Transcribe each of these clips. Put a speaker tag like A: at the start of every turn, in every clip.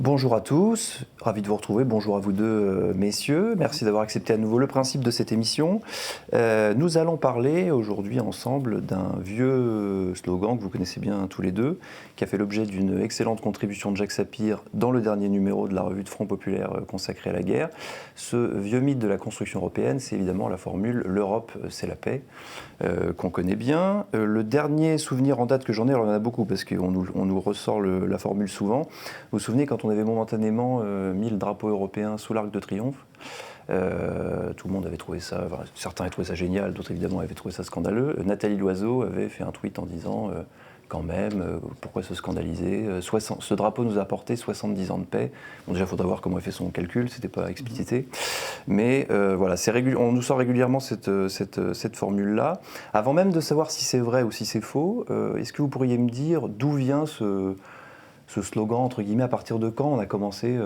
A: Bonjour à tous, ravi de vous retrouver. Bonjour à vous deux, messieurs. Merci d'avoir accepté à nouveau le principe de cette émission. Nous allons parler aujourd'hui ensemble d'un vieux slogan que vous connaissez bien tous les deux, qui a fait l'objet d'une excellente contribution de Jacques Sapir dans le dernier numéro de la revue de Front Populaire consacrée à la guerre. Ce vieux mythe de la construction européenne, c'est évidemment la formule « l'Europe, c'est la paix ». Qu'on connaît bien. Le dernier souvenir en date que j'en ai, alors il y en a beaucoup parce qu'on nous ressort la formule souvent. Vous vous souvenez quand on avait momentanément mis le drapeau européen sous l'Arc de Triomphe, tout le monde avait trouvé ça, enfin, certains avaient trouvé ça génial, d'autres évidemment avaient trouvé ça scandaleux. Nathalie Loiseau avait fait un tweet en disant quand même, pourquoi se scandaliser, ce drapeau nous a apporté 70 ans de paix. Bon, déjà, il faudra voir comment elle fait son calcul, c'était pas explicité. Mais voilà, on nous sort régulièrement cette formule-là. Avant même de savoir si c'est vrai ou si c'est faux, est-ce que vous pourriez me dire d'où vient ce slogan, entre guillemets, à partir de quand on a commencé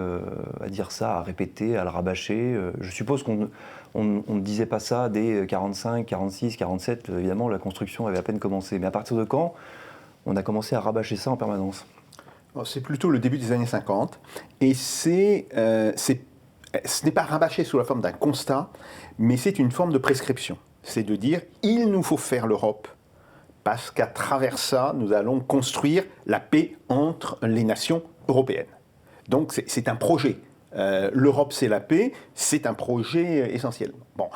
A: à dire ça, à répéter, à le rabâcher? Je suppose qu'on ne disait pas ça dès 45, 46, 47, évidemment, la construction avait à peine commencé. Mais à partir de quand on a commencé à rabâcher ça en permanence?
B: C'est plutôt le début des années 50, et ce n'est pas rabâché sous la forme d'un constat, mais c'est une forme de prescription. C'est de dire, il nous faut faire l'Europe, parce qu'à travers ça, nous allons construire la paix entre les nations européennes. Donc c'est un projet. L'Europe, c'est la paix, c'est un projet essentiel. Bon.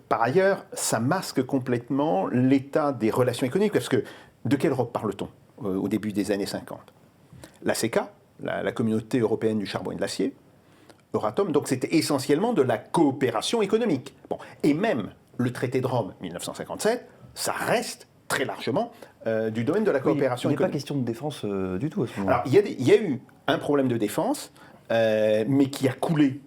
B: Par ailleurs, ça masque complètement l'état des relations économiques, parce que de quelle Europe parle-t-on au début des années 50? La CECA, la Communauté européenne du charbon et de l'acier, Euratom, donc c'était essentiellement de la coopération économique. Bon. Et même le traité de Rome 1957, ça reste très largement du domaine de la coopération économique.
A: Il n'est pas question de défense du tout à ce moment-là.
B: Alors, il y a eu un problème de défense, mais qui a coulé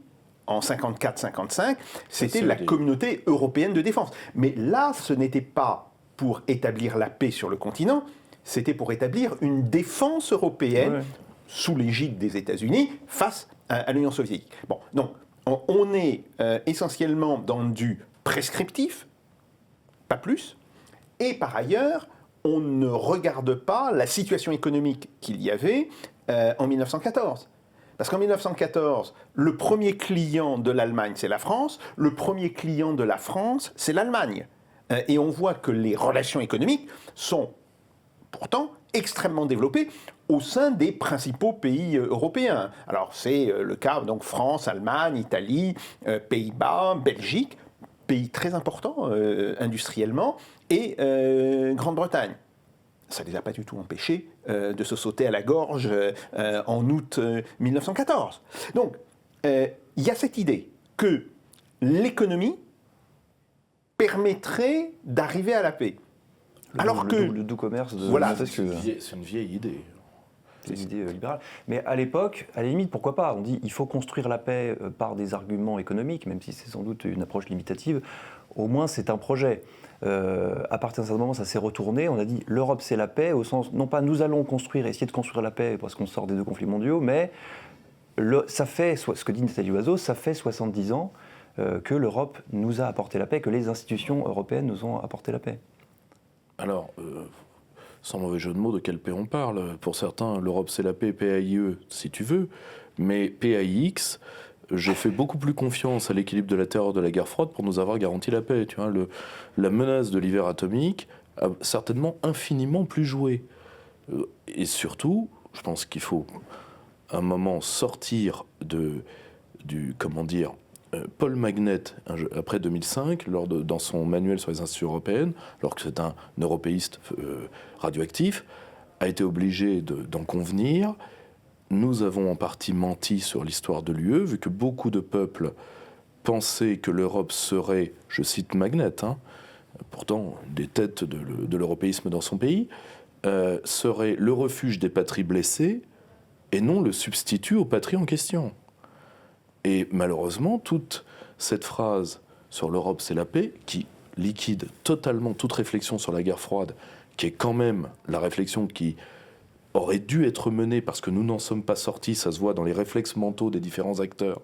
B: en 54-55, c'était la Communauté européenne de défense. Mais là, ce n'était pas pour établir la paix sur le continent, c'était pour établir une défense européenne sous l'égide des États-Unis face à l'Union soviétique. Bon, donc on est essentiellement dans du prescriptif, pas plus, et par ailleurs, on ne regarde pas la situation économique qu'il y avait en 1914. Parce qu'en 1914, le premier client de l'Allemagne, c'est la France, le premier client de la France, c'est l'Allemagne. Et on voit que les relations économiques sont pourtant extrêmement développées au sein des principaux pays européens. Alors c'est le cas, donc France, Allemagne, Italie, Pays-Bas, Belgique, pays très importants industriellement, et Grande-Bretagne. Ça ne les a pas du tout empêchés de se sauter à la gorge en août 1914. Donc, il y a cette idée que l'économie permettrait d'arriver à la paix.
A: Le doux commerce de
B: voilà,
C: c'est une vieille idée.
A: C'est une idée libérale. Mais à l'époque, à la limite, pourquoi pas? On dit qu'il faut construire la paix par des arguments économiques, même si c'est sans doute une approche limitative. Au moins, c'est un projet. À partir d'un certain moment, ça s'est retourné. On a dit l'Europe, c'est la paix, au sens, non pas nous allons essayer de construire la paix parce qu'on sort des deux conflits mondiaux, mais ça fait, ce que dit Nathalie Loiseau, ça fait 70 ans que l'Europe nous a apporté la paix, que les institutions européennes nous ont apporté la paix.
C: Alors, sans mauvais jeu de mots, de quelle paix on parle? Pour certains, l'Europe c'est la paix, PAIE si tu veux, mais PAIX, j'ai fait beaucoup plus confiance à l'équilibre de la terreur de la guerre froide pour nous avoir garanti la paix. Tu vois, la menace de l'hiver atomique a certainement infiniment plus joué. Et surtout, je pense qu'il faut un moment sortir comment dire, Paul Magnet, après 2005, dans son manuel sur les institutions européennes, alors que c'est un européiste radioactif, a été obligé d'en convenir. Nous avons en partie menti sur l'histoire de l'UE, vu que beaucoup de peuples pensaient que l'Europe serait, je cite Magnet, pourtant des têtes de l'européisme dans son pays, serait le refuge des patries blessées et non le substitut aux patries en question. Et malheureusement, toute cette phrase sur l'Europe, c'est la paix, qui liquide totalement toute réflexion sur la guerre froide, qui est quand même la réflexion qui aurait dû être menée parce que nous n'en sommes pas sortis, ça se voit dans les réflexes mentaux des différents acteurs,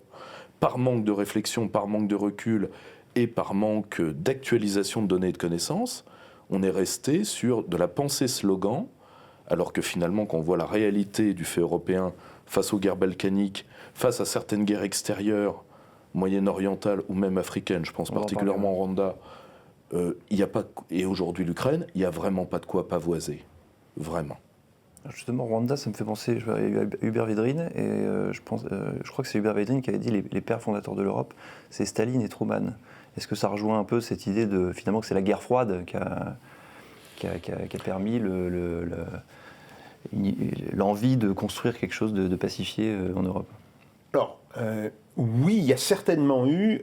C: par manque de réflexion, par manque de recul et par manque d'actualisation de données et de connaissances, on est resté sur de la pensée slogan Alors que finalement, quand on voit la réalité du fait européen face aux guerres balkaniques, face à certaines guerres extérieures, moyen-orientales ou même africaines, je pense particulièrement au Rwanda, il y a pas, et aujourd'hui l'Ukraine, il n'y a vraiment pas de quoi pavoiser. Vraiment.
A: Justement, Rwanda, ça me fait penser à Hubert Védrine, et je crois que c'est Hubert Védrine qui avait dit les pères fondateurs de l'Europe, c'est Staline et Truman. Est-ce que ça rejoint un peu cette idée de finalement que c'est la guerre froide qui a permis l'envie de construire quelque chose de pacifié en Europe?
B: Alors, oui, il y a certainement eu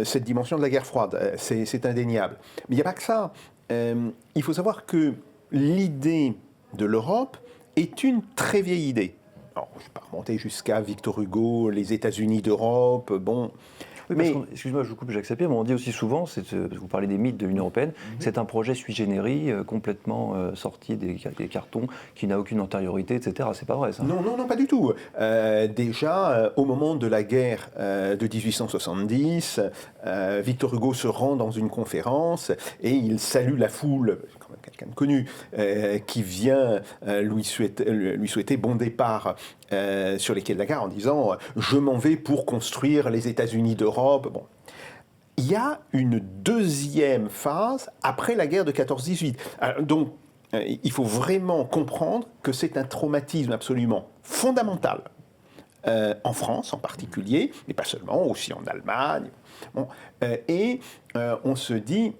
B: cette dimension de la guerre froide, c'est indéniable. Mais il n'y a pas que ça. Il faut savoir que l'idée de l'Europe est une très vieille idée. Alors, je ne vais pas remonter jusqu'à Victor Hugo, les États-Unis d'Europe, bon.
A: Oui, mais excuse-moi, je vous coupe, Jacques Sapir, mais on dit aussi souvent, vous parlez des mythes de l'Union européenne, c'est un projet sui generis, complètement sorti des cartons, qui n'a aucune antériorité, etc. C'est pas vrai, ça?
B: Non, pas du tout. Déjà, au moment de la guerre de 1870, Victor Hugo se rend dans une conférence et il salue la foule, c'est quand même quelqu'un de connu, qui vient lui souhaiter bon départ sur les quais de la gare en disant « Je m'en vais pour construire les États-Unis d'Europe ». Bon. Il y a une deuxième phase après la guerre de 14-18. Donc, il faut vraiment comprendre que c'est un traumatisme absolument fondamental, en France en particulier, mais pas seulement, aussi en Allemagne. Bon, on se dit,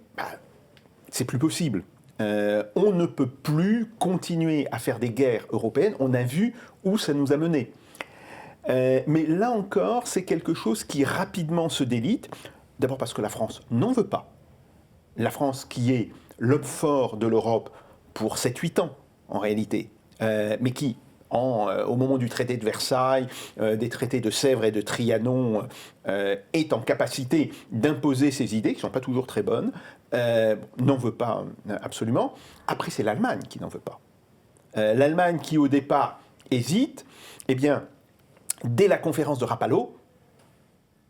B: c'est plus possible. On ne peut plus continuer à faire des guerres européennes. On a vu où ça nous a menés. Mais là encore, c'est quelque chose qui rapidement se délite. D'abord parce que la France n'en veut pas. La France qui est l'homme fort de l'Europe pour 7-8 ans, en réalité, mais qui, au moment du traité de Versailles, des traités de Sèvres et de Trianon, est en capacité d'imposer ses idées, qui ne sont pas toujours très bonnes, n'en veut pas absolument. Après, c'est l'Allemagne qui n'en veut pas. L'Allemagne qui, au départ, hésite, eh bien, dès la conférence de Rapallo,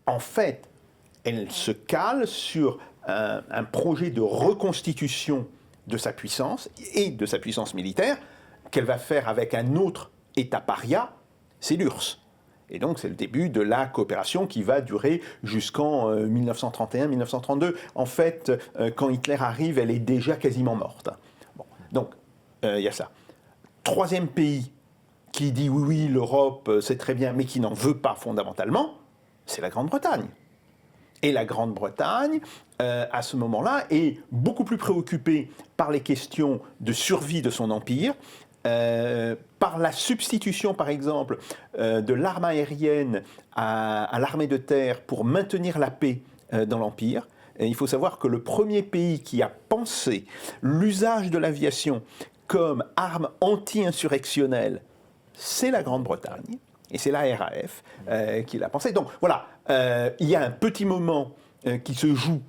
B: en fait, elle se cale sur un projet de reconstitution de sa puissance et de sa puissance militaire qu'elle va faire avec un autre État paria, c'est l'URSS. Et donc c'est le début de la coopération qui va durer jusqu'en 1931-1932. En fait, quand Hitler arrive, elle est déjà quasiment morte. Bon, donc il y a ça. Troisième pays qui dit oui, l'Europe c'est très bien, mais qui n'en veut pas fondamentalement, c'est la Grande-Bretagne. Et la Grande-Bretagne, à ce moment-là, est beaucoup plus préoccupée par les questions de survie de son empire, par la substitution, par exemple, de l'arme aérienne à l'armée de terre pour maintenir la paix dans l'empire. Et il faut savoir que le premier pays qui a pensé l'usage de l'aviation comme arme anti-insurrectionnelle, c'est la Grande-Bretagne. Et c'est la RAF qui l'a pensé. Donc voilà, il y a un petit moment qui se joue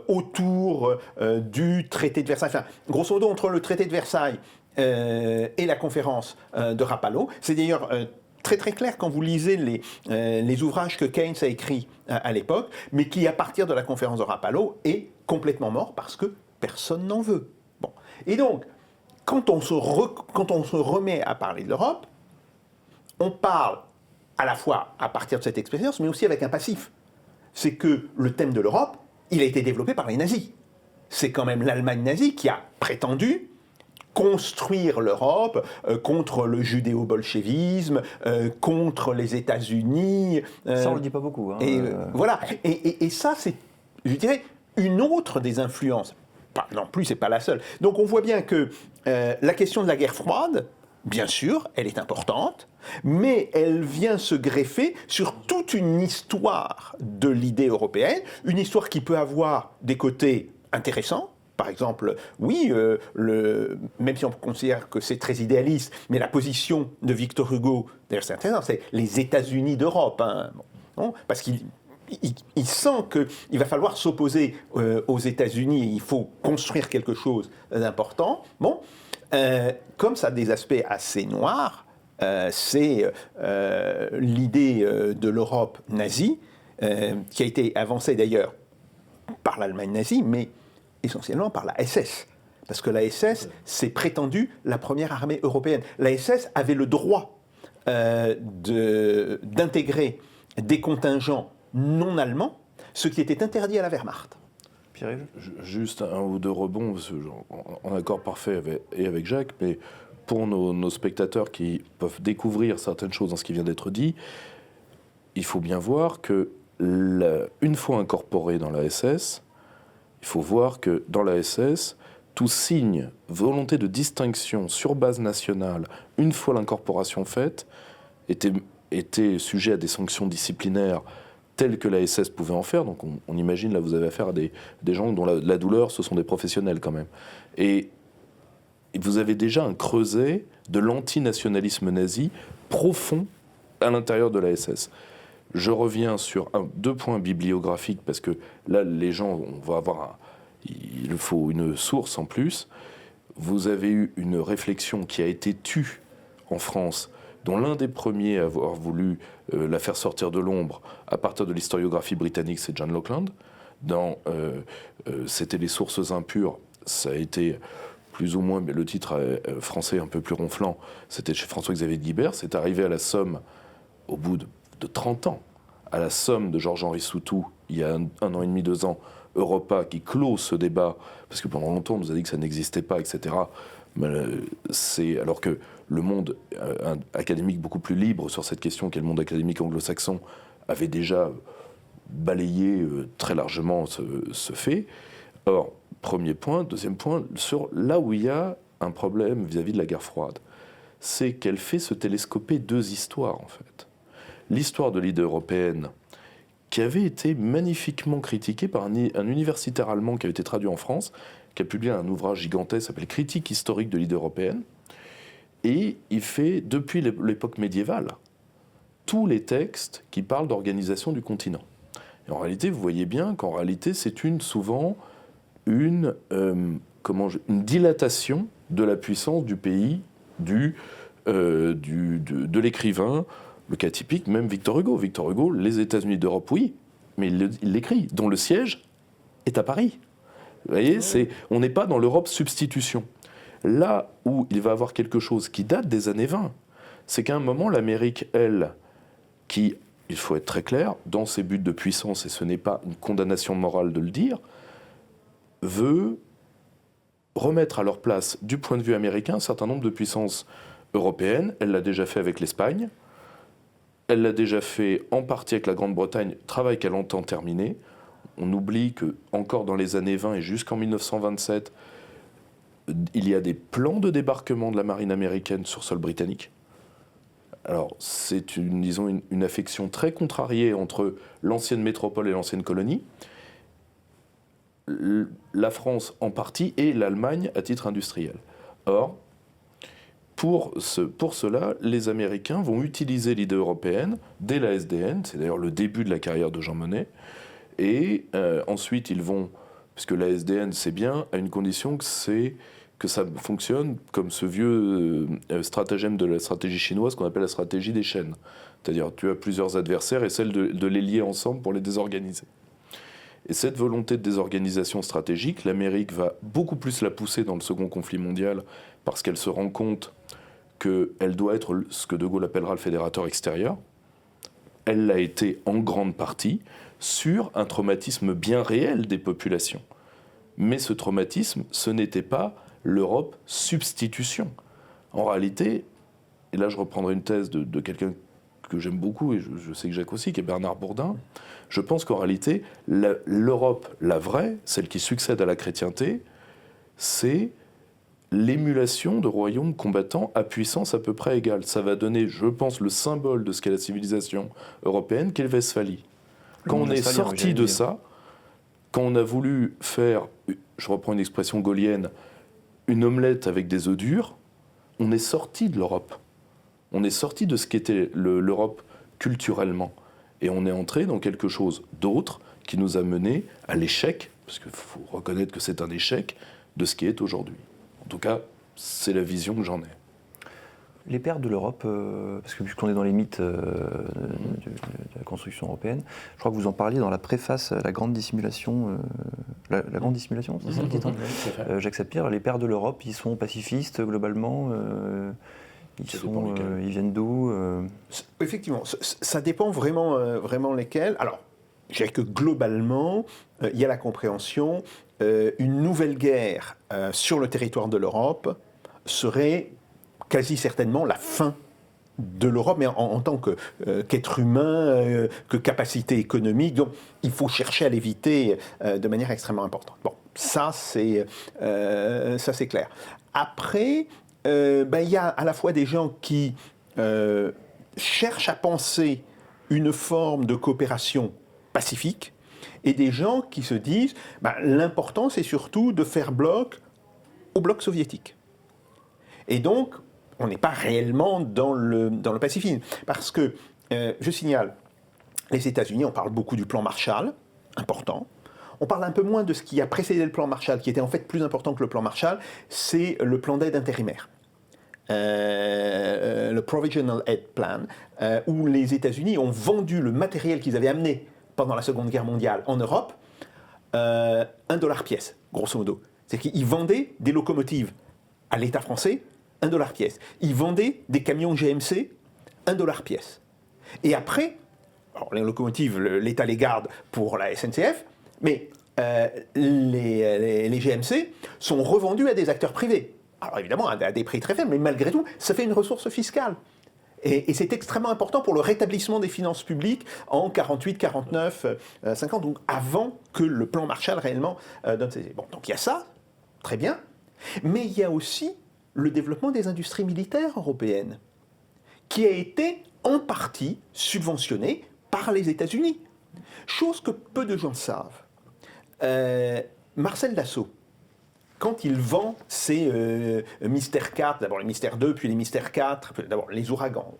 B: autour du traité de Versailles. Enfin, grosso modo, entre le traité de Versailles et la conférence de Rapallo. C'est d'ailleurs très très clair quand vous lisez les ouvrages que Keynes a écrits à l'époque, mais qui, à partir de la conférence de Rapallo, est complètement mort parce que personne n'en veut. Bon. Et donc, quand on se remet à parler de l'Europe, on parle à la fois à partir de cette expérience, mais aussi avec un passif. C'est que le thème de l'Europe, il a été développé par les nazis. C'est quand même l'Allemagne nazie qui a prétendu construire l'Europe contre le judéo-bolchevisme, contre les États-Unis.
A: Ça, on ne le dit pas beaucoup. Hein,
B: Voilà. Et ça, c'est, je dirais, une autre des influences. Non plus, c'est pas la seule. Donc on voit bien que la question de la guerre froide, bien sûr, elle est importante, mais elle vient se greffer sur toute une histoire de l'idée européenne, une histoire qui peut avoir des côtés intéressants. Par exemple, oui, même si on considère que c'est très idéaliste, mais la position de Victor Hugo, d'ailleurs c'est intéressant, c'est les États-Unis d'Europe, hein, bon, parce qu'il sent qu'il va falloir s'opposer aux États-Unis, il faut construire quelque chose d'important. Bon, comme ça a des aspects assez noirs, c'est l'idée de l'Europe nazie, qui a été avancée d'ailleurs par l'Allemagne nazie, mais essentiellement par la SS. parce que la SS, c'est prétendu la première armée européenne. La SS avait le droit d'intégrer des contingents non allemands, ce qui était interdit à la Wehrmacht.
A: Pierre-Yves ?
C: Juste un ou deux rebonds, en accord parfait avec Jacques, mais pour nos spectateurs qui peuvent découvrir certaines choses dans ce qui vient d'être dit, il faut bien voir que une fois incorporé dans la SS, il faut voir que dans la SS, tout signe, volonté de distinction sur base nationale, une fois l'incorporation faite, était sujet à des sanctions disciplinaires telles que la SS pouvait en faire. Donc on imagine, là vous avez affaire à des gens dont la douleur, ce sont des professionnels quand même. Et vous avez déjà un creuset de l'antinationalisme nazi profond à l'intérieur de la SS. Je reviens sur deux points bibliographiques, parce que là, les gens, il faut une source en plus. Vous avez eu une réflexion qui a été tue en France, dont l'un des premiers à avoir voulu la faire sortir de l'ombre à partir de l'historiographie britannique, c'est John Lockeland. C'était Les sources impures, ça a été plus ou moins, mais le titre français un peu plus ronflant, c'était chez François-Xavier de Guibert. C'est arrivé à la Somme au bout de 30 ans, à la Somme de Georges-Henri Soutou, il y a un an et demi, 2 ans, Europa qui clôt ce débat, parce que pendant longtemps on nous a dit que ça n'existait pas, etc. Mais alors que le monde académique beaucoup plus libre sur cette question qu'est le monde académique anglo-saxon avait déjà balayé très largement ce fait. Or, premier point. Deuxième point, sur là où il y a un problème vis-à-vis de la guerre froide, c'est qu'elle fait se télescoper deux histoires en fait. L'histoire de l'idée européenne, qui avait été magnifiquement critiquée par un universitaire allemand qui avait été traduit en France, qui a publié un ouvrage gigantesque qui s'appelle Critique historique de l'idée européenne. Et il fait, depuis l'époque médiévale, tous les textes qui parlent d'organisation du continent. Et en réalité, vous voyez bien qu'en réalité, c'est souvent une dilatation de la puissance du pays, de l'écrivain. Le cas typique, même Victor Hugo. Victor Hugo, les États-Unis d'Europe, oui, mais il l'écrit, dont le siège est à Paris. Vous voyez, on n'est pas dans l'Europe substitution. Là où il va avoir quelque chose qui date des années 20, c'est qu'à un moment, l'Amérique, elle, qui, il faut être très clair, dans ses buts de puissance, et ce n'est pas une condamnation morale de le dire, veut remettre à leur place, du point de vue américain, un certain nombre de puissances européennes. Elle l'a déjà fait avec l'Espagne. Elle l'a déjà fait en partie avec la Grande-Bretagne, travail qu'elle entend terminer. On oublie que encore dans les années 20 et jusqu'en 1927, il y a des plans de débarquement de la marine américaine sur sol britannique. Alors, c'est une affection très contrariée entre l'ancienne métropole et l'ancienne colonie. La France en partie et l'Allemagne à titre industriel. Or, pour cela, les Américains vont utiliser l'idée européenne dès la SDN, c'est d'ailleurs le début de la carrière de Jean Monnet, et ensuite ils vont, puisque la SDN c'est bien, à une condition que ça fonctionne comme ce vieux stratagème de la stratégie chinoise qu'on appelle la stratégie des chaînes. C'est-à-dire tu as plusieurs adversaires et celle de les lier ensemble pour les désorganiser. Et cette volonté de désorganisation stratégique, l'Amérique va beaucoup plus la pousser dans le second conflit mondial parce qu'elle se rend compte qu'elle doit être ce que De Gaulle appellera le fédérateur extérieur. Elle l'a été en grande partie sur un traumatisme bien réel des populations. Mais ce traumatisme, ce n'était pas l'Europe substitution. En réalité, et là je reprendrai une thèse de quelqu'un que j'aime beaucoup, et je sais que Jacques aussi, qui est Bernard Bourdin, je pense qu'en réalité, l'Europe, la vraie, celle qui succède à la chrétienté, c'est l'émulation de royaumes combattants à puissance à peu près égale. Ça va donner, je pense, le symbole de ce qu'est la civilisation européenne, qu'est le Westphalie. Quand on est sorti de ça, quand on a voulu faire, je reprends une expression gaulienne, une omelette avec des œufs durs, on est sorti de l'Europe. On est sorti de ce qu'était l'Europe culturellement. Et on est entré dans quelque chose d'autre qui nous a mené à l'échec, parce qu'il faut reconnaître que c'est un échec, de ce qui est aujourd'hui. En tout cas, c'est la vision que j'en ai.
A: Les pères de l'Europe, parce que puisqu'on est dans les mythes de la construction européenne, je crois que vous en parliez dans la préface à la grande dissimulation. La grande dissimulation, c'est ça le titre, Jacques Sapir. Les pères de l'Europe, ils sont pacifistes globalement. Ils viennent d'où
B: Effectivement, ça dépend vraiment lesquels. Alors, je dirais que globalement, il y a la compréhension, une nouvelle guerre sur le territoire de l'Europe serait quasi certainement la fin de l'Europe, mais en tant qu'être humain, que capacité économique. Donc, il faut chercher à l'éviter de manière extrêmement importante. Bon, ça c'est clair. Après, il y a à la fois des gens qui cherchent à penser une forme de coopération pacifique et des gens qui se disent l'important c'est surtout de faire bloc au bloc soviétique. Et donc, on n'est pas réellement dans le pacifisme. Parce que, je signale, les États-Unis, on parle beaucoup du plan Marshall, important. On parle un peu moins de ce qui a précédé le plan Marshall, qui était en fait plus important que le plan Marshall, c'est le plan d'aide intérimaire. Le Provisional Aid Plan, où les États-Unis ont vendu le matériel qu'ils avaient amené pendant la Seconde Guerre mondiale en Europe, $1 pièce, grosso modo. C'est-à-dire qu'ils vendaient des locomotives à l'État français, $1 pièce. Ils vendaient des camions GMC, $1 pièce. Et après, alors les locomotives, l'État les garde pour la SNCF, mais les GMC sont revendus à des acteurs privés. Alors évidemment, à des prix très faibles, mais malgré tout, ça fait une ressource fiscale. Et c'est extrêmement important pour le rétablissement des finances publiques en 48, 49, 50, donc avant que le plan Marshall réellement donne ses idées. Bon, donc il y a ça, très bien, mais il y a aussi le développement des industries militaires européennes, qui a été en partie subventionné par les États-Unis. Chose que peu de gens savent. Marcel Dassault, quand il vend ses Mystère 4, d'abord les Mystère 2, puis les Mystère 4, d'abord les ouragans,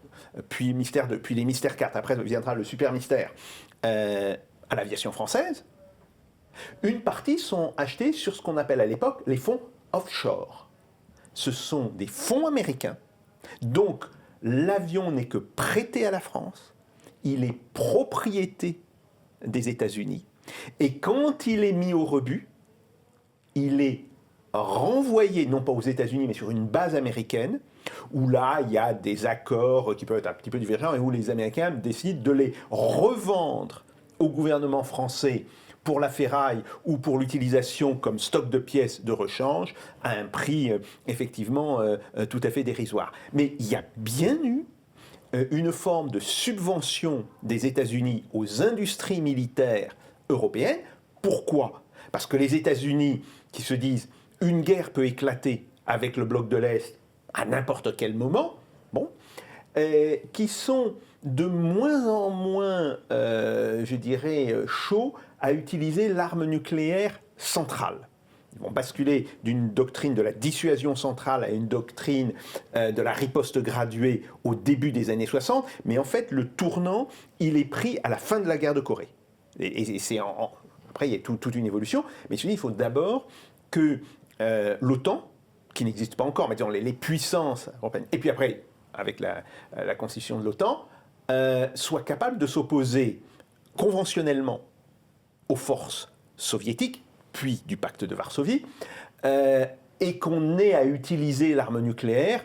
B: puis Mystère 2, puis les Mystère 4, après viendra le Super Mystère, à l'aviation française, une partie sont achetés sur ce qu'on appelle à l'époque les fonds offshore. Ce sont des fonds américains, donc l'avion n'est que prêté à la France, il est propriété des États-Unis, et quand il est mis au rebut, il est renvoyé, non pas aux États-Unis, mais sur une base américaine, où là, il y a des accords qui peuvent être un petit peu divergents, et où les Américains décident de les revendre au gouvernement français pour la ferraille ou pour l'utilisation comme stock de pièces de rechange à un prix effectivement tout à fait dérisoire. Mais il y a bien eu une forme de subvention des États-Unis aux industries militaires européennes. Pourquoi ? Parce que les États-Unis qui se disent une guerre peut éclater avec le bloc de l'Est à n'importe quel moment, qui sont de moins en moins, je dirais, chauds à utiliser l'arme nucléaire centrale. Ils vont basculer d'une doctrine de la dissuasion centrale à une doctrine de la riposte graduée au début des années 60, mais en fait, le tournant, il est pris à la fin de la guerre de Corée. Et c'est après, il y a toute une évolution, mais il faut d'abord que l'OTAN, qui n'existe pas encore, mais disons les puissances européennes, et puis après, avec la constitution de l'OTAN, soient capables de s'opposer conventionnellement aux forces soviétiques, puis du pacte de Varsovie, et qu'on ait à utiliser l'arme nucléaire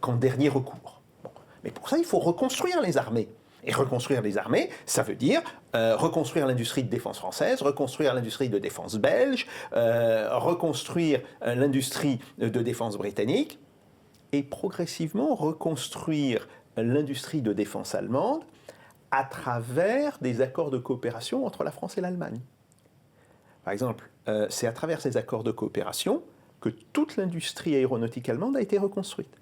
B: qu'en dernier recours. Bon. Mais pour ça, il faut reconstruire les armées. Et reconstruire les armées, ça veut dire reconstruire l'industrie de défense française, reconstruire l'industrie de défense belge, reconstruire l'industrie de défense britannique, et progressivement reconstruire l'industrie de défense allemande à travers des accords de coopération entre la France et l'Allemagne. Par exemple, c'est à travers ces accords de coopération que toute l'industrie aéronautique allemande a été reconstruite.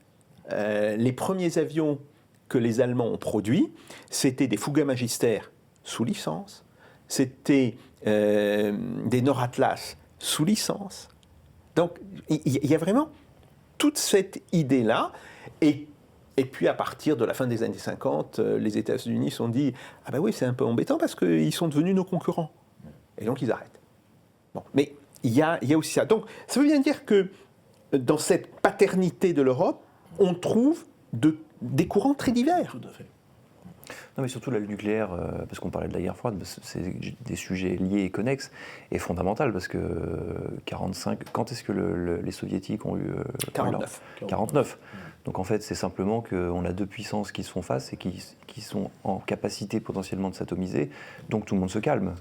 B: Les premiers avions que les Allemands ont produits, c'était des Fouga Magister sous licence, c'était des Nord-Atlas sous licence. Donc, il y a vraiment toute cette idée-là, et puis à partir de la fin des années 50, les États-Unis se sont dit « Ah ben oui, c'est un peu embêtant parce qu'ils sont devenus nos concurrents. » Et donc ils arrêtent. Bon, mais il y a aussi ça. Donc ça veut bien dire que dans cette paternité de l'Europe, on trouve des courants très divers.
C: Tout à fait.
A: Non, mais surtout, le nucléaire, parce qu'on parlait de la guerre froide, c'est des sujets liés et connexes et fondamentaux, parce que 45, quand est-ce que les soviétiques ont eu
B: 49.
A: 49. Donc en fait, c'est simplement qu'on a deux puissances qui se font face et qui sont en capacité potentiellement de s'atomiser, donc tout le monde se calme.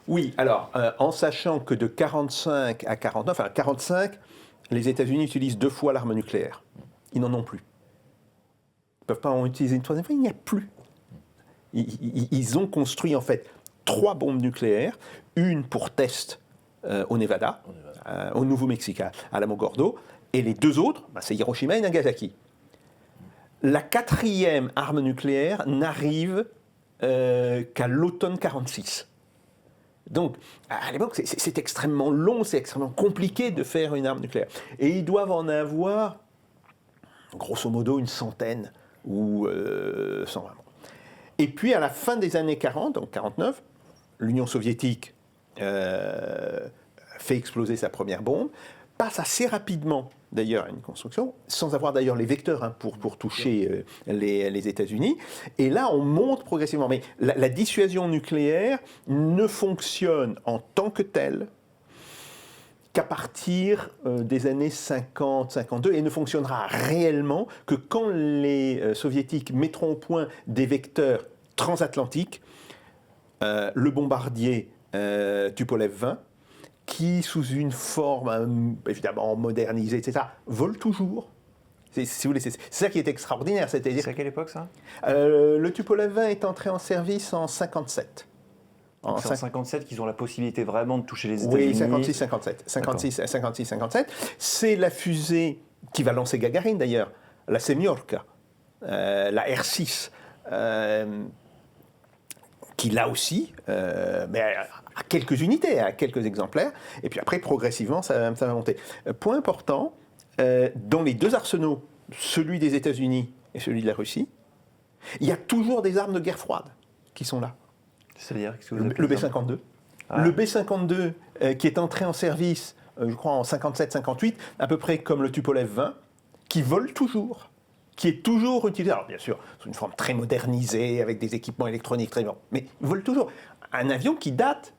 B: Oui, alors, en sachant que de 45 à 49, enfin 45, les États-Unis utilisent 2 fois l'arme nucléaire. Ils n'en ont plus. Ils ne peuvent pas en utiliser une troisième fois, il n'y a plus. Ils ont construit en fait 3 bombes nucléaires, une pour test au Nevada, au Nouveau-Mexique, à Alamogordo, et les 2 autres, c'est Hiroshima et Nagasaki. La 4e arme nucléaire n'arrive qu'à l'automne 46. Donc, à l'époque, c'est extrêmement long, c'est extrêmement compliqué de faire une arme nucléaire. Et ils doivent en avoir, grosso modo, une centaine, ou 120. Et puis, à la fin des années 40, donc 49, l'Union soviétique fait exploser sa première bombe, passe assez rapidement, d'ailleurs, à une construction, sans avoir d'ailleurs les vecteurs pour toucher les États-Unis. Et là, on monte progressivement. Mais la dissuasion nucléaire ne fonctionne en tant que telle qu'à partir des années 50-52 et ne fonctionnera réellement que quand les soviétiques mettront au point des vecteurs transatlantiques, le bombardier Tupolev 20, qui, sous une forme évidemment modernisée, etc., vole toujours. Si vous voulez, c'est ça qui est extraordinaire.
A: C'est à quelle époque, ça ?
B: Le Tupolev 20 est entré en service en 57.
A: C'est en 57 qu'ils ont la possibilité vraiment de toucher les États-Unis.
B: Oui, 56-57. C'est la fusée qui va lancer Gagarin, d'ailleurs, la Semyorka, la R6, qui là aussi, mais à quelques unités, à quelques exemplaires, et puis après, progressivement, ça va monter. Point important, dans les 2 arsenaux, celui des États-Unis et celui de la Russie, il y a toujours des armes de guerre froide qui sont là.
A: C'est-à-dire
B: le B-52. Le B-52 qui est entré en service, je crois, en 57-58, à peu près comme le Tupolev 20, qui vole toujours, qui est toujours utilisé. Alors bien sûr, sous une forme très modernisée, avec des équipements électroniques très bons, mais il vole toujours. Un avion qui date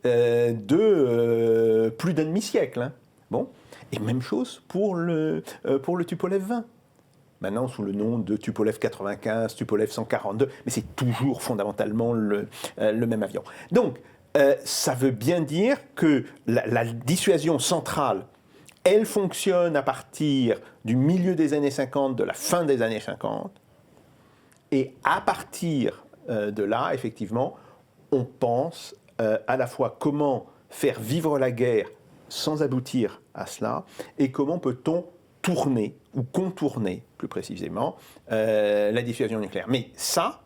B: de plus d'un demi-siècle. Hein. Bon. Et même chose pour le Tupolev 20. Maintenant sous le nom de Tupolev 95, Tupolev 142, mais c'est toujours fondamentalement le même avion. Donc, ça veut bien dire que la dissuasion centrale, elle fonctionne à partir du milieu des années 50, de la fin des années 50, et à partir de là, effectivement, on pense à la fois comment faire vivre la guerre sans aboutir à cela, et comment peut-on tourner, ou contourner plus précisément, la dissuasion nucléaire. Mais ça,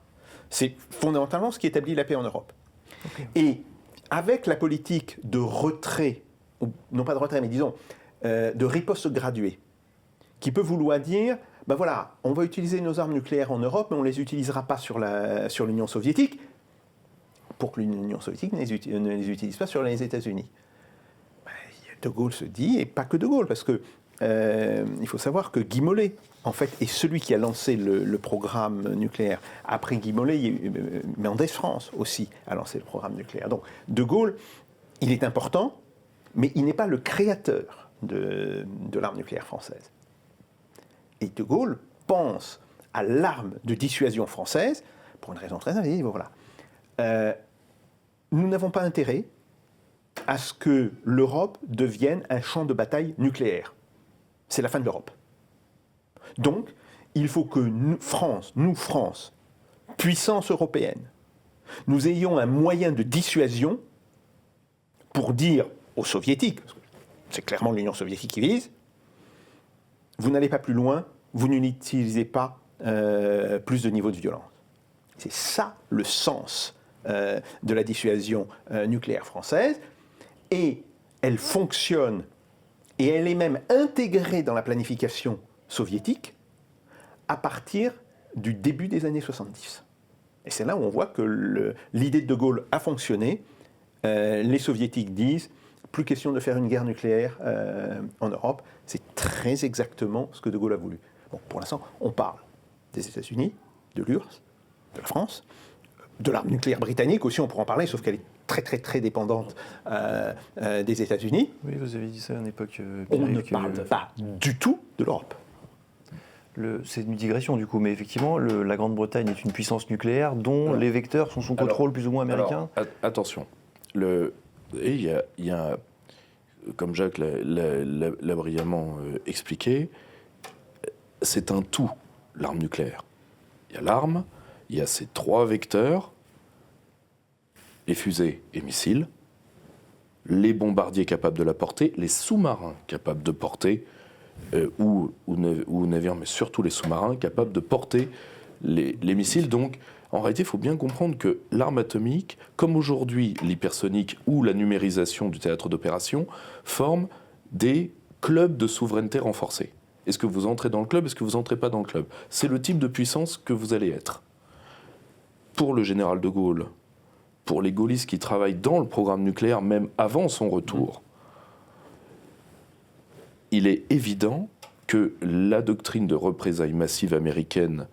B: c'est fondamentalement ce qui établit la paix en Europe. Okay. Et avec la politique de retrait, ou non pas de retrait, mais disons, de riposte graduée, qui peut vouloir dire, ben voilà, on va utiliser nos armes nucléaires en Europe, mais on ne les utilisera pas sur l'Union soviétique, pour que l'Union soviétique ne les utilise pas sur les États-Unis. Ben, De Gaulle se dit, et pas que De Gaulle, parce que il faut savoir que Guy Mollet, en fait, est celui qui a lancé le programme nucléaire. Après Guy Mollet, Mendès France aussi a lancé le programme nucléaire. Donc, De Gaulle, il est important, mais il n'est pas le créateur de l'arme nucléaire française. Et De Gaulle pense à l'arme de dissuasion française pour une raison très simple. Il dit, voilà, nous n'avons pas intérêt à ce que l'Europe devienne un champ de bataille nucléaire. C'est la fin de l'Europe. Donc, il faut que nous, France, puissance européenne, nous ayons un moyen de dissuasion pour dire aux soviétiques, c'est clairement l'Union soviétique qui vise, vous n'allez pas plus loin, vous n'utilisez pas plus de niveau de violence. C'est ça le sens de la dissuasion nucléaire française, et elle fonctionne. Et elle est même intégrée dans la planification soviétique à partir du début des années 70. Et c'est là où on voit que l'idée de Gaulle a fonctionné. Les soviétiques disent, plus question de faire une guerre nucléaire en Europe. C'est très exactement ce que De Gaulle a voulu. Bon, pour l'instant, on parle. des États-Unis, de l'URSS, de la France, de l'arme nucléaire britannique aussi, on pourra en parler, sauf qu'elle est très très très dépendante des États-Unis.
A: Oui, vous avez dit ça à une époque.
B: On ne parle pas du tout de l'Europe.
A: C'est une digression du coup, mais effectivement, la Grande-Bretagne est une puissance nuclère dont les vecteurs sont sous contrôle plus ou moins américain.
C: Attention, il y a, comme Jacques l'a brillamment expliqué, c'est un tout, l'arme nucléaire. Il y a l'arme, il y a ces 3 vecteurs, les fusées et missiles, les bombardiers capables de la porter, les sous-marins capables de porter, ou navires, mais surtout les sous-marins capables de porter les missiles. Donc, en réalité, il faut bien comprendre que l'arme atomique, comme aujourd'hui l'hypersonique ou la numérisation du théâtre d'opération, forment des clubs de souveraineté renforcée. Est-ce que vous entrez dans le club? Est-ce que vous n'entrez pas dans le club? C'est le type de puissance que vous allez être. Pour le général de Gaulle, pour les gaullistes qui travaillent dans le programme nucléaire, même avant son retour, il est évident que la doctrine de représailles massives américaine,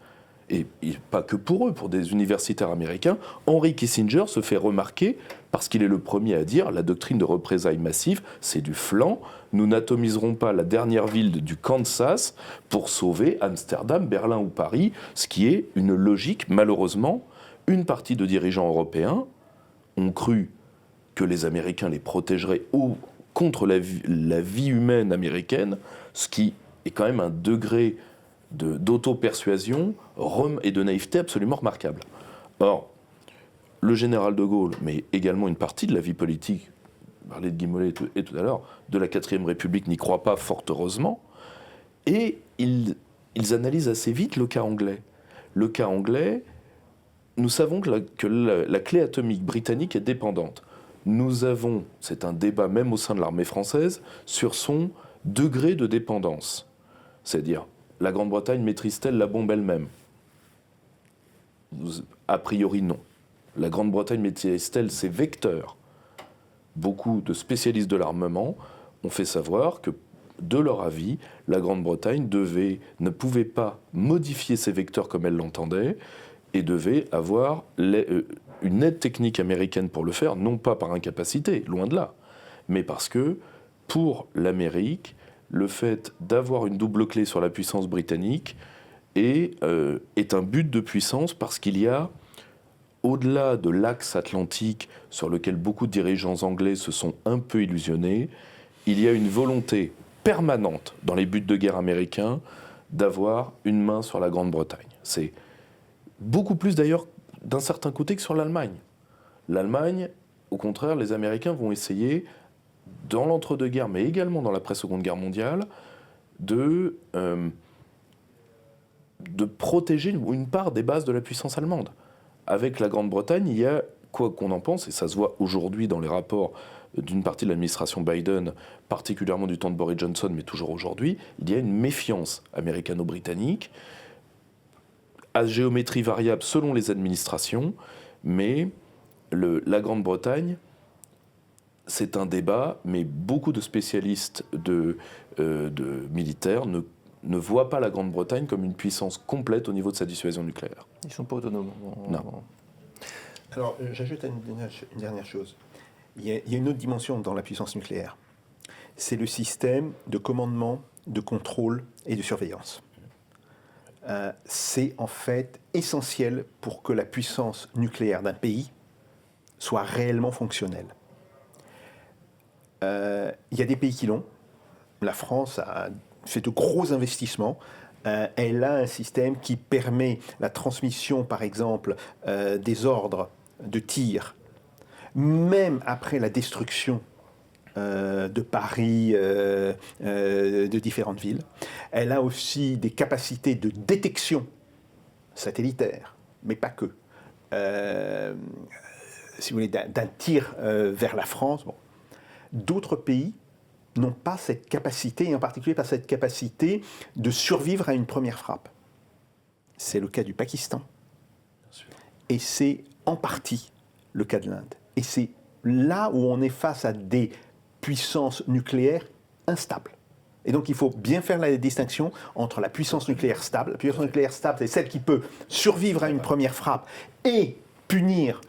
C: et pas que pour eux, pour des universitaires américains, Henry Kissinger se fait remarquer parce qu'il est le premier à dire la doctrine de représailles massives, c'est du flan. Nous n'atomiserons pas la dernière ville du Kansas pour sauver Amsterdam, Berlin ou Paris, ce qui est une logique. Malheureusement, une partie de dirigeants européens ont cru que les Américains les protégeraient contre la vie humaine américaine, ce qui est quand même un degré d'auto-persuasion et de naïveté absolument remarquable. Or, le général de Gaulle, mais également une partie de la vie politique, on parlait de Guy Mollet tout à l'heure, de la 4ème République n'y croit pas, fort heureusement, et ils analysent assez vite le cas anglais. Le cas anglais, nous savons que la clé atomique britannique est dépendante. Nous avons, c'est un débat même au sein de l'armée française, sur son degré de dépendance. C'est-à-dire, la Grande-Bretagne maîtrise-t-elle la bombe elle-même? A priori, non. La Grande-Bretagne maîtrise-t-elle ses vecteurs? Beaucoup de spécialistes de l'armement ont fait savoir que, de leur avis, la Grande-Bretagne ne pouvait pas modifier ses vecteurs comme elle l'entendait et devait avoir une aide technique américaine pour le faire, non pas par incapacité, loin de là, mais parce que, pour l'Amérique, le fait d'avoir une double clé sur la puissance britannique est un but de puissance parce qu'il y a, au-delà de l'axe atlantique sur lequel beaucoup de dirigeants anglais se sont un peu illusionnés, il y a une volonté permanente dans les buts de guerre américains d'avoir une main sur la Grande-Bretagne. C'est beaucoup plus d'ailleurs d'un certain côté que sur l'Allemagne. L'Allemagne, au contraire, les Américains vont essayer, dans l'entre-deux-guerres, mais également dans l'après-seconde guerre mondiale, de protéger une part des bases de la puissance allemande. Avec la Grande-Bretagne, il y a, quoi qu'on en pense, et ça se voit aujourd'hui dans les rapports d'une partie de l'administration Biden, particulièrement du temps de Boris Johnson, mais toujours aujourd'hui, il y a une méfiance américano-britannique, à géométrie variable selon les administrations, mais la Grande-Bretagne, c'est un débat, mais beaucoup de spécialistes de militaires ne voient pas la Grande-Bretagne comme une puissance complète au niveau de sa dissuasion nucléaire.
A: Ils ne sont pas autonomes.
B: Non. Alors, j'ajoute une dernière chose. Il y a une autre dimension dans la puissance nucléaire. C'est le système de commandement, de contrôle et de surveillance. C'est en fait essentiel pour que la puissance nucléaire d'un pays soit réellement fonctionnelle. Il y a des pays qui l'ont. La France a fait de gros investissements. Elle a un système qui permet la transmission, par exemple, des ordres de tir, même après la destruction de Paris, de différentes villes. Elle a aussi des capacités de détection satellitaire, mais pas que. Si vous voulez, d'un tir vers la France. Bon. D'autres pays n'ont pas cette capacité, et en particulier pas cette capacité de survivre à une première frappe. C'est le cas du Pakistan. Et c'est en partie le cas de l'Inde. Et c'est là où on est face à des puissances nucléaires instables. Et donc il faut bien faire la distinction entre la puissance nucléaire stable. La puissance nucléaire stable, c'est celle qui peut survivre à une première frappe et punir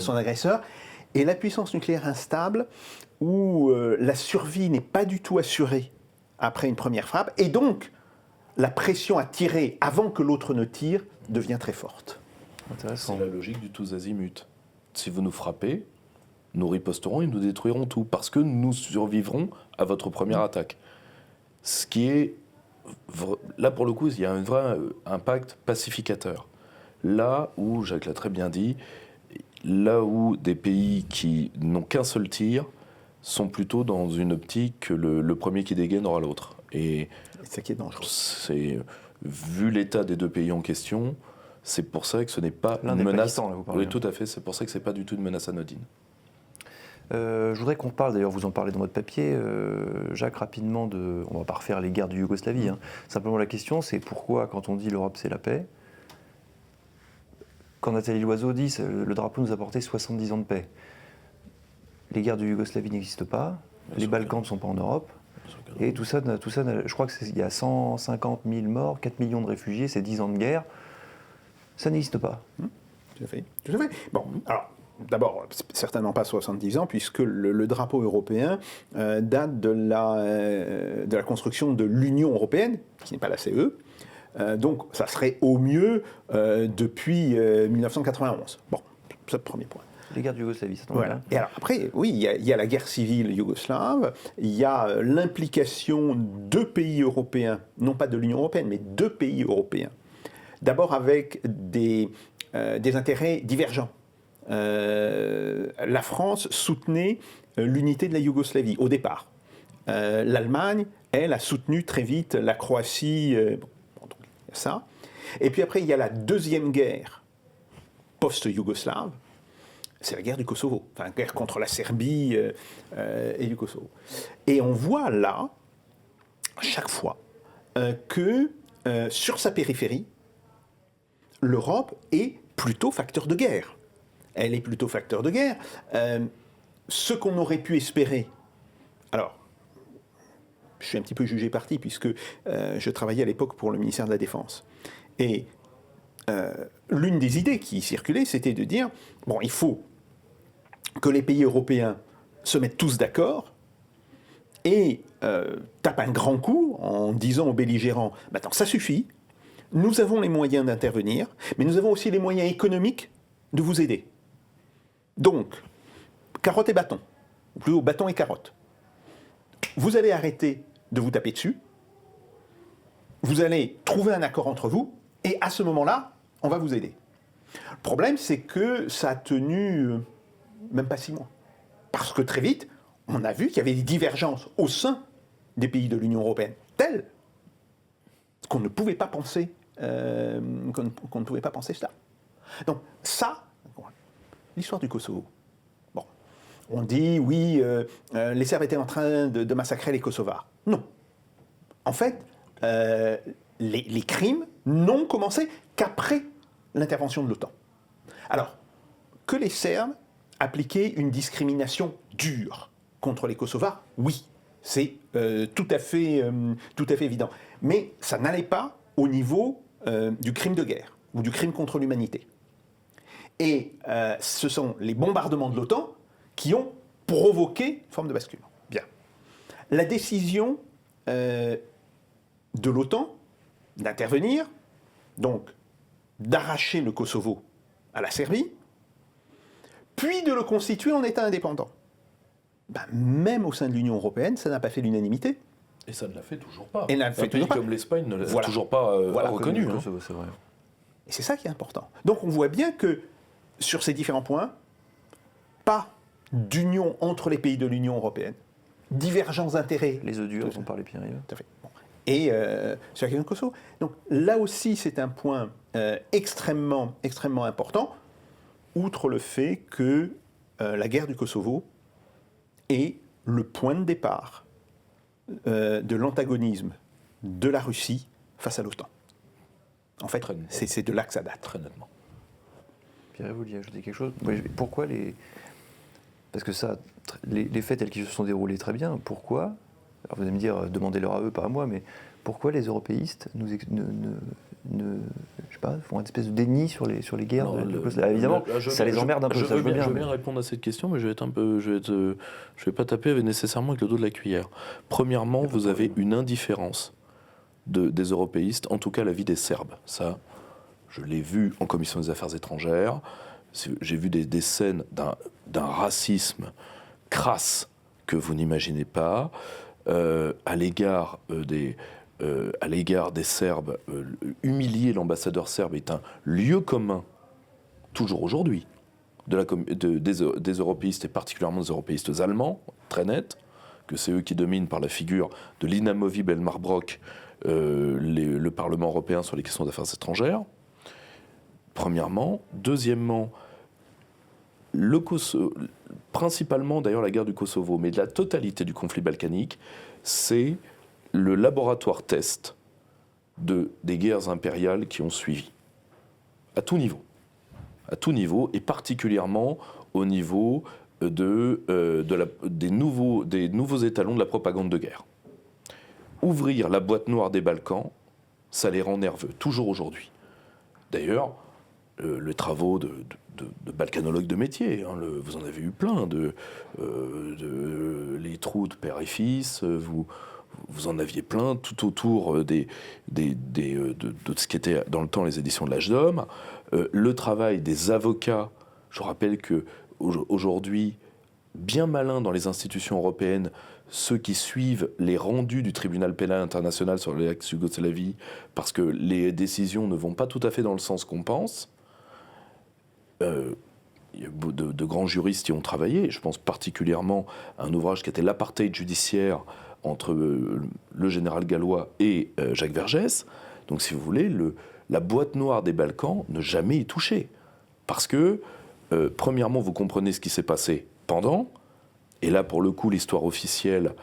B: son agresseur. Et la puissance nucléaire instable, où la survie n'est pas du tout assurée après une première frappe, et donc la pression à tirer avant que l'autre ne tire devient très forte.
C: C'est la logique du tous azimuts. Si vous nous frappez, nous riposterons et nous détruirons tout, parce que nous survivrons à votre première attaque. Ce qui est... Là, pour le coup, il y a un vrai impact pacificateur. Là où, Jacques l'a très bien dit, là où des pays qui n'ont qu'un seul tir sont plutôt dans une optique que le premier qui dégaine aura l'autre. Et
B: c'est ça qui est dangereux.
C: Vu l'état des deux pays en question, c'est pour ça que ce n'est pas
A: une
C: menace.
A: Là, vous parlez,
C: oui, tout à fait. C'est pour ça que ce n'est pas du tout une menace anodine.
A: Je voudrais qu'on parle, d'ailleurs vous en parlez dans votre papier, Jacques, rapidement, on ne va pas refaire les guerres de Yougoslavie. Simplement la question, c'est pourquoi, quand on dit l'Europe c'est la paix, quand Nathalie Loiseau dit le drapeau nous a apporté 70 ans de paix, les guerres de Yougoslavie n'existent pas, les Balkans ne sont pas en Europe, et tout ça, je crois qu'il y a 150 000 morts, 4 millions de réfugiés, c'est 10 ans de guerre, ça n'existe pas.
B: Tout à fait. Bon, alors, d'abord, certainement pas 70 ans, puisque le drapeau européen date de la construction de l'Union européenne, qui n'est pas la CE. Donc, ça serait au mieux depuis 1991. Bon, c'est le premier point.
A: Les guerres de Yougoslavie, ça tombe
B: voilà.
A: bien.
B: Et alors après, oui, il y a la guerre civile yougoslave, il y a l'implication de pays européens, non pas de l'Union européenne, mais de pays européens. D'abord avec des intérêts divergents. La France soutenait l'unité de la Yougoslavie au départ. L'Allemagne, elle, a soutenu très vite la Croatie. Donc, ça. Et puis après, il y a la deuxième guerre post-yougoslave. C'est la guerre du Kosovo, enfin, la guerre contre la Serbie et du Kosovo. Et on voit là, à chaque fois, que sur sa périphérie, l'Europe est plutôt facteur de guerre. Elle est plutôt facteur de guerre. Ce qu'on aurait pu espérer, alors, je suis un petit peu jugé parti puisque je travaillais à l'époque pour le ministère de la Défense. Et l'une des idées qui circulait, c'était de dire, bon, il faut que les pays européens se mettent tous d'accord et tapent un grand coup en disant aux belligérants, maintenant ça suffit, nous avons les moyens d'intervenir, mais nous avons aussi les moyens économiques de vous aider. Donc, carotte et bâton, ou plutôt bâton et carotte. Vous allez arrêter de vous taper dessus, vous allez trouver un accord entre vous, et à ce moment-là, on va vous aider. Le problème, c'est que ça a tenu même pas 6 mois. Parce que très vite, on a vu qu'il y avait des divergences au sein des pays de l'Union européenne, telles qu'on ne pouvait pas penser, qu'on ne pouvait pas penser cela. Donc ça, l'histoire du Kosovo. Bon, on dit oui, les Serbes étaient en train de massacrer les Kosovars. Non. En fait, les crimes n'ont commencé qu'après l'intervention de l'OTAN. Alors, que les Serbes appliquaient une discrimination dure contre les Kosovars, oui, c'est tout à fait évident. Mais ça n'allait pas au niveau du crime de guerre ou du crime contre l'humanité. Et ce sont les bombardements de l'OTAN qui ont provoqué une forme de basculement. Bien. La décision de l'OTAN d'intervenir, donc d'arracher le Kosovo à la Serbie, puis de le constituer en État indépendant. Ben, même au sein de l'Union européenne, ça n'a pas fait l'unanimité.
C: Et ça ne l'a fait toujours pas.
B: Et un
C: pays comme l'Espagne ne l'a toujours pas reconnu.
A: Kosovo, c'est vrai.
B: Et c'est ça qui est important. Donc on voit bien que sur ces différents points, pas d'union entre les pays de l'Union européenne, divergence d'intérêts.
A: Les œufs durs, on parlait Pierre.
B: Tout à fait. Bon. Et sur la question de Kosovo. Donc là aussi, c'est un point extrêmement important, outre le fait que la guerre du Kosovo est le point de départ de l'antagonisme de la Russie face à l'OTAN. En fait, c'est de là que ça date.
C: Très nettement.
A: Pierre, vous vouliez ajouter quelque chose ? Pourquoi Parce que ça, les faits tels qu'ils se sont déroulés très bien, pourquoi alors vous allez me dire, demandez-leur à eux, pas à moi, mais pourquoi les européistes je sais pas, font une espèce de déni sur les guerres évidemment, ça les emmerde un peu, ça je veux bien.
C: Je veux bien répondre à cette question, mais je vais pas taper nécessairement avec le dos de la cuillère. Premièrement, vous avez une indifférence des européistes, en tout cas la vie des Serbes. Ça, je l'ai vu en commission des affaires étrangères. J'ai vu des scènes d'un racisme crasse que vous n'imaginez pas à l'égard des Serbes. Humilier l'ambassadeur serbe est un lieu commun, toujours aujourd'hui, des européistes et particulièrement des européistes allemands, très net, que c'est eux qui dominent par la figure de l'inamovible Elmar Brok le Parlement européen sur les questions d'affaires étrangères. Premièrement. Deuxièmement, principalement d'ailleurs la guerre du Kosovo, mais de la totalité du conflit balkanique, c'est le laboratoire test des guerres impériales qui ont suivi, à tout niveau, et particulièrement au niveau des nouveaux étalons de la propagande de guerre. Ouvrir la boîte noire des Balkans, ça les rend nerveux, toujours aujourd'hui. D'ailleurs, les travaux de balkanologues de métier, vous en avez eu plein, les trous de père et fils, vous en aviez plein tout autour de ce qui était dans le temps les éditions de l'Âge d'Homme. Le travail des avocats, je rappelle qu'aujourd'hui, bien malin dans les institutions européennes, ceux qui suivent les rendus du tribunal pénal international sur l'ex-Yougoslavie, parce que les décisions ne vont pas tout à fait dans le sens qu'on pense. Il y a de grands juristes qui ont travaillé. Je pense particulièrement à un ouvrage qui était l'apartheid judiciaire entre le général gallois et Jacques Vergès. Donc, si vous voulez, la boîte noire des Balkans ne jamais y toucher. Parce que, premièrement, vous comprenez ce qui s'est passé pendant. Et là, pour le coup, l'histoire officielle,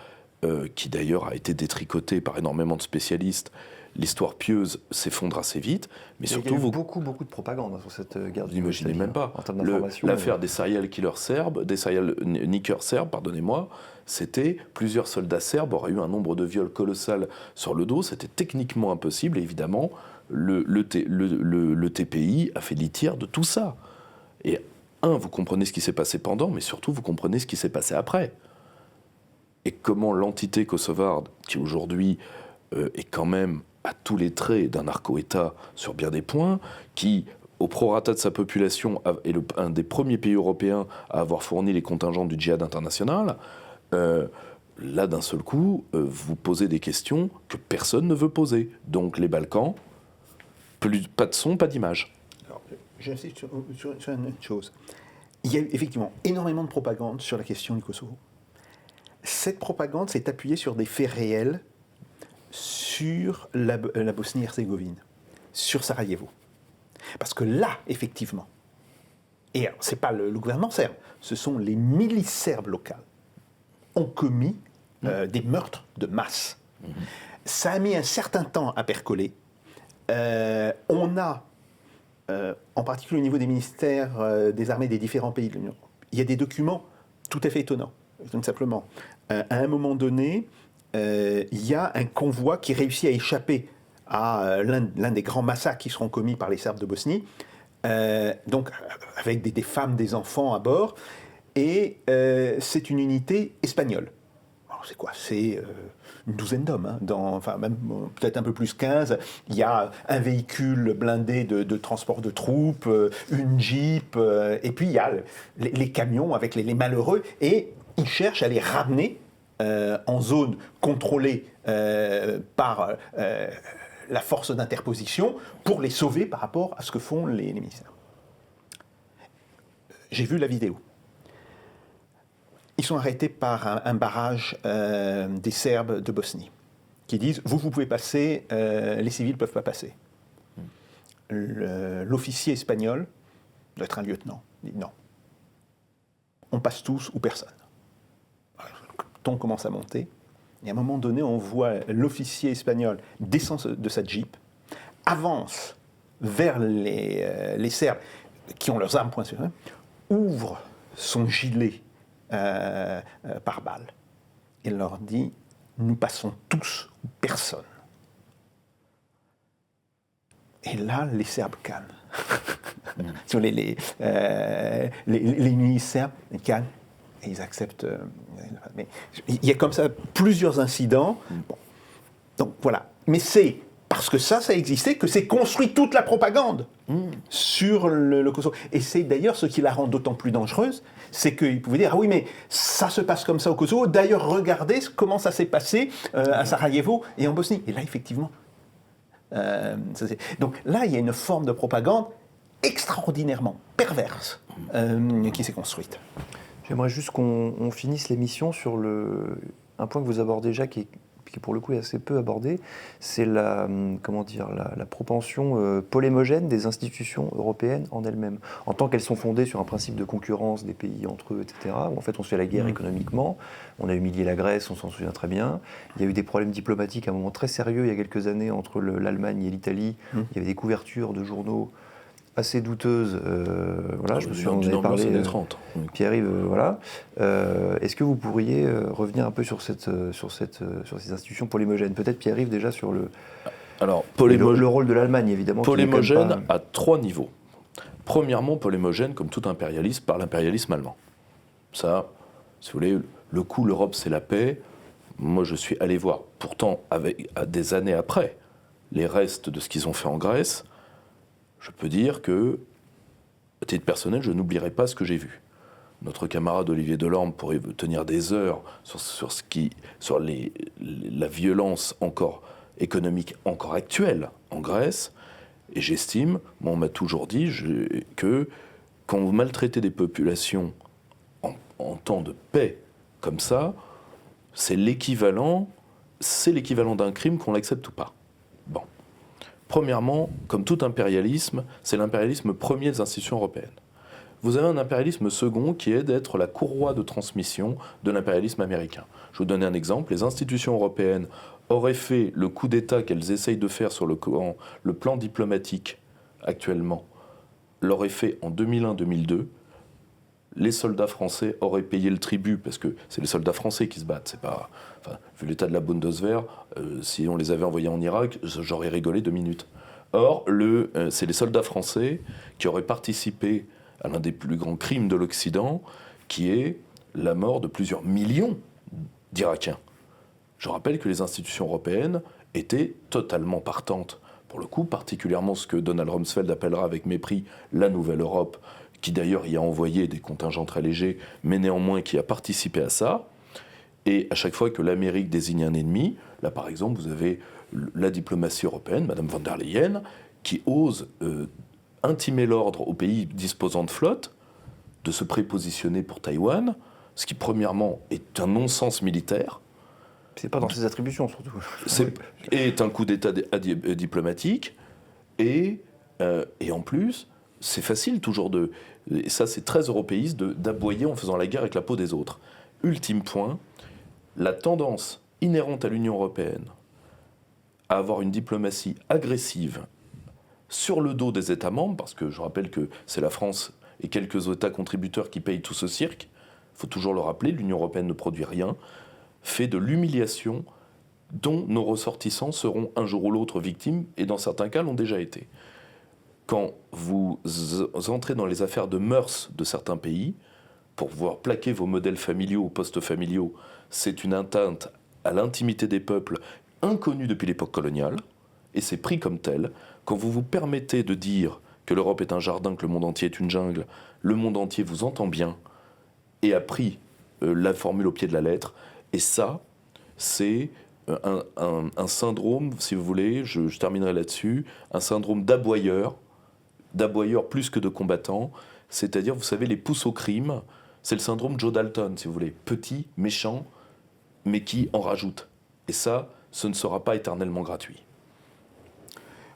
C: qui d'ailleurs a été détricotée par énormément de spécialistes, l'histoire pieuse s'effondre assez vite. Mais surtout,
A: il y a eu beaucoup de propagande sur cette guerre.
C: Vous n'imaginez même pas.
A: En termes d'information.
C: L'affaire des serial killers serbes, des serial nickers serbes, pardonnez-moi, c'était plusieurs soldats serbes auraient eu un nombre de viols colossal sur le dos. C'était techniquement impossible. Et évidemment, le TPI a fait litière de tout ça. Et vous comprenez ce qui s'est passé pendant, mais surtout, vous comprenez ce qui s'est passé après. Et comment l'entité kosovarde, qui aujourd'hui est quand même à tous les traits d'un narco-État sur bien des points, qui, au prorata de sa population, est un des premiers pays européens à avoir fourni les contingents du djihad international, là, d'un seul coup, vous posez des questions que personne ne veut poser. Donc, les Balkans, pas de son, pas d'image.
B: J'insiste sur une autre chose. Il y a eu effectivement énormément de propagande sur la question du Kosovo. Cette propagande s'est appuyée sur des faits réels sur la Bosnie-Herzégovine, sur Sarajevo. Parce que là, effectivement, et ce n'est pas le gouvernement serbe, ce sont les milices serbes locales, ont commis des meurtres de masse. Ça a mis un certain temps à percoler. On a en particulier au niveau des ministères des armées des différents pays de l'Union, il y a des documents tout à fait étonnants. Tout simplement, à un moment donné, il y a un convoi qui réussit à échapper à l'un des grands massacres qui seront commis par les Serbes de Bosnie, donc avec des femmes, des enfants à bord, et c'est une unité espagnole. Alors c'est quoi ? C'est une douzaine d'hommes, enfin même peut-être un peu plus 15. Il y a un véhicule blindé de transport de troupes, une jeep, et puis il y a les camions avec les malheureux, et ils cherchent à les ramener en zone contrôlée par la force d'interposition pour les sauver par rapport à ce que font les ministères. J'ai vu la vidéo. Ils sont arrêtés par un barrage des Serbes de Bosnie qui disent « vous pouvez passer, les civils ne peuvent pas passer ». L'officier espagnol, doit être un lieutenant, dit « non, on passe tous ou personne ». Le ton commence à monter, et à un moment donné, on voit l'officier espagnol descendre de sa jeep, avance vers les Serbes qui ont leurs armes pointées sur eux, ouvre son gilet par balle et leur dit nous passons tous ou personne. Et là, les Serbes calment. Sur les ministres serbes, ils calment et ils acceptent. Mais il y a comme ça plusieurs incidents. Bon. Donc voilà. Mais c'est parce que ça a existé que c'est construit toute la propagande sur le Kosovo. Et c'est d'ailleurs ce qui la rend d'autant plus dangereuse, c'est qu'ils pouvaient dire « Ah oui, mais ça se passe comme ça au Kosovo. D'ailleurs, regardez comment ça s'est passé à Sarajevo et en Bosnie. » Et là, effectivement... donc là, il y a une forme de propagande extraordinairement perverse qui s'est construite.
A: J'aimerais juste qu'on finisse l'émission sur un point que vous abordez déjà, qui pour le coup est assez peu abordé, c'est la propension polémogène des institutions européennes en elles-mêmes. En tant qu'elles sont fondées sur un principe de concurrence des pays entre eux, etc., où en fait on se fait la guerre économiquement, on a humilié la Grèce, on s'en souvient très bien, il y a eu des problèmes diplomatiques à un moment très sérieux il y a quelques années entre l'Allemagne et l'Italie, il y avait des couvertures de journaux assez douteuse, voilà, je me souviens, on en avait parlé,
C: 30.
A: Pierre-Yves, voilà. Est-ce que vous pourriez revenir un peu sur ces institutions polémogènes? Peut-être Pierre-Yves déjà sur le rôle de l'Allemagne, évidemment.
C: Polémogène à 3 niveaux. Premièrement, polémogène comme tout impérialisme par l'impérialisme allemand. Ça, si vous voulez, le coup l'Europe c'est la paix, moi je suis allé voir, pourtant des années après, les restes de ce qu'ils ont fait en Grèce. Je peux dire que, à titre personnel, je n'oublierai pas ce que j'ai vu. Notre camarade Olivier Delorme pourrait tenir des heures sur la violence économique encore actuelle en Grèce. Et j'estime, moi on m'a toujours dit que quand vous maltraitez des populations en temps de paix comme ça, c'est l'équivalent d'un crime, qu'on l'accepte ou pas. Bon. Premièrement, comme tout impérialisme, c'est l'impérialisme premier des institutions européennes. Vous avez un impérialisme second qui est d'être la courroie de transmission de l'impérialisme américain. Je vais vous donner un exemple. Les institutions européennes auraient fait le coup d'État qu'elles essayent de faire sur le plan diplomatique actuellement, l'auraient fait en 2001-2002. Les soldats français auraient payé le tribut, parce que c'est les soldats français qui se battent. C'est pas, vu l'état de la Bundeswehr, si on les avait envoyés en Irak, j'aurais rigolé 2 minutes. Or, c'est les soldats français qui auraient participé à l'un des plus grands crimes de l'Occident, qui est la mort de plusieurs millions d'Irakiens. Je rappelle que les institutions européennes étaient totalement partantes. Pour le coup, particulièrement ce que Donald Rumsfeld appellera avec mépris la Nouvelle Europe, qui d'ailleurs y a envoyé des contingents très légers, mais néanmoins qui a participé à ça. Et à chaque fois que l'Amérique désigne un ennemi, là par exemple, vous avez la diplomatie européenne, Madame von der Leyen, qui ose intimer l'ordre aux pays disposant de flotte de se prépositionner pour Taïwan, ce qui premièrement est un non-sens militaire.
A: C'est pas dans ses attributions surtout.
C: Est un coup d'État diplomatique, et en plus, c'est facile toujours et ça c'est très européiste, d'aboyer en faisant la guerre avec la peau des autres. Ultime point, la tendance inhérente à l'Union européenne à avoir une diplomatie agressive sur le dos des États membres, parce que je rappelle que c'est la France et quelques États contributeurs qui payent tout ce cirque, il faut toujours le rappeler, l'Union européenne ne produit rien, fait de l'humiliation dont nos ressortissants seront un jour ou l'autre victimes, et dans certains cas l'ont déjà été. Quand vous entrez dans les affaires de mœurs de certains pays, pour pouvoir plaquer vos modèles familiaux ou post-familiaux, c'est une atteinte à l'intimité des peuples inconnue depuis l'époque coloniale, et c'est pris comme tel. Quand vous vous permettez de dire que l'Europe est un jardin, que le monde entier est une jungle, le monde entier vous entend bien et a pris la formule au pied de la lettre, et ça, c'est un syndrome, si vous voulez, je terminerai là-dessus, un syndrome d'aboyeur plus que de combattant, c'est-à-dire, vous savez, les pouces au crime, c'est le syndrome Joe Dalton, si vous voulez, petit, méchant, mais qui en rajoute. Et ça, ce ne sera pas éternellement gratuit.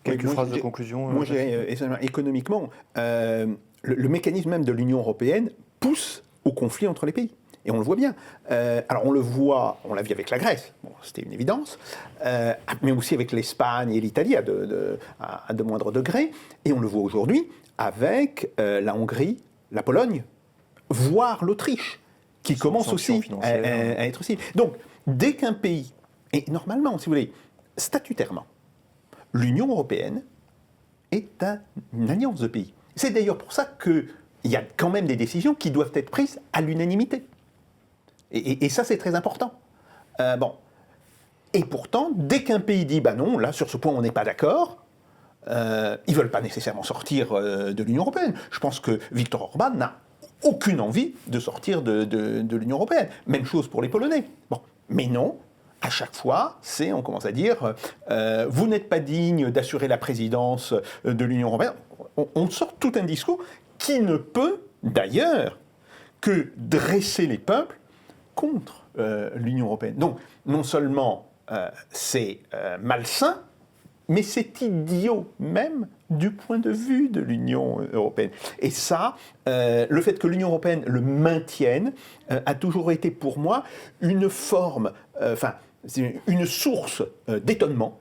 A: Quelques phrases de conclusion.
B: Moi, économiquement, le mécanisme même de l'Union européenne pousse au conflit entre les pays. Et on le voit bien. Alors on l'a vu avec la Grèce, bon, c'était une évidence, mais aussi avec l'Espagne et l'Italie à de moindres degrés. Et on le voit aujourd'hui avec la Hongrie, la Pologne, voire l'Autriche, qui commence aussi à être aussi. Donc, dès qu'un pays Et normalement, si vous voulez, statutairement, l'Union européenne est une alliance de pays. C'est d'ailleurs pour ça qu'il y a quand même des décisions qui doivent être prises à l'unanimité. Et ça, c'est très important. Bon. Et pourtant, dès qu'un pays dit « bah non, là, sur ce point, on n'est pas d'accord », ils ne veulent pas nécessairement sortir de l'Union européenne. Je pense que Viktor Orban n'a aucune envie de sortir de l'Union européenne. Même chose pour les Polonais. Bon. Mais non, à chaque fois, on commence à dire vous n'êtes pas digne d'assurer la présidence de l'Union européenne. On sort tout un discours qui ne peut, d'ailleurs, que dresser les peuples contre l'Union européenne. Donc, non seulement c'est malsain, mais c'est idiot même du point de vue de l'Union européenne. Et ça, le fait que l'Union européenne le maintienne a toujours été pour moi une forme, une source d'étonnement.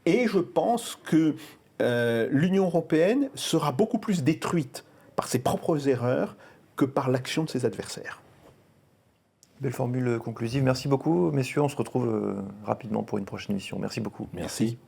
B: Et je pense que l'Union européenne sera beaucoup plus détruite par ses propres erreurs que par l'action de ses adversaires.
A: Belle formule conclusive. Merci beaucoup, messieurs. On se retrouve rapidement pour une prochaine émission. Merci beaucoup.
C: Merci.